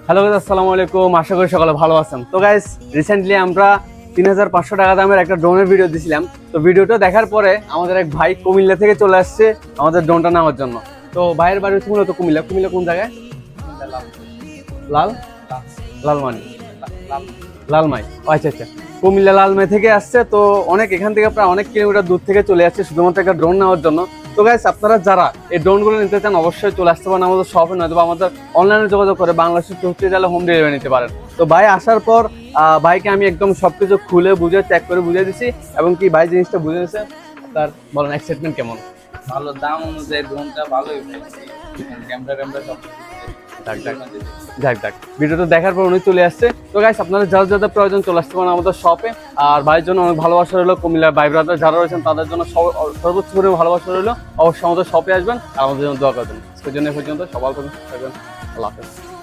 Hello guys, আসসালামু আলাইকুম। আশা করি সকালে ভালো আছেন। তো গাইস, রিসেন্টলি আমরা 3500 টাকা দামের একটা ড্রোনের ভিডিও দিছিলাম। তো ভিডিওটা দেখার পরে আমাদের এক ভাই কুমিল্লা থেকে চলে আসছে আমাদের ড্রোনটা নেওয়ার জন্য। তো ভাইয়ের বাড়ি হচ্ছে মূলত কুমিল্লা। কুমিল্লা কোন জায়গায়? লাল লালমানি লালমাই। আচ্ছা আচ্ছা, কুমিল্লা লালমাই থেকে আসছে। তো অনেক এখান থেকে প্রায় অনেক কিলোমিটার দূর থেকে চলে আসছে শুধুমাত্র একটা ড্রোন নেওয়ার জন্য। তো গাইস, আপনারা যারা এই ড্রোনগুলো নিতে চান অবশ্যই চলে আসতে পারেন আমাদের শপে, নয়তো আমাদের অনলাইনে যোগাযোগ করে বাংলাদেশের 64 জেলা হোম ডেলিভারি নিতে পারেন। তো ভাই আসার পর ভাইকে আমি একদম সবকিছু খুলে বুঝে চেক করে বুঝিয়ে দিছি, এবং কি ভাই জিনিসটা বুঝে দিয়েছে। তার বলেন এক্সাইটমেন্ট কেমন? ভালো দাম অনুযায়ী ড্রোনটা ভালোই পাইছি। ক্যামেরা সব যাক যাক, ভিডিওটা দেখার পর উনি চলে আসছে। তো গাইস, আপনারা যার যাদের প্রয়োজন চলে আসতে পারেন আমাদের শপে। আর ভাইয়ের জন্য অনেক ভালোবাসা রইলো। কুমিল্লার ভাই ব্রাদার যারা রয়েছেন তাদের জন্য সর্বোচ্চ পরিমাণে ভালোবাসা রইলো। অবশ্যই আমাদের শপে আসবেন আর আমাদের জন্য দোয়া করবেন। সেই জন্য পর্যন্ত সবাই থাকবেন। আল্লাহ হাফেজ।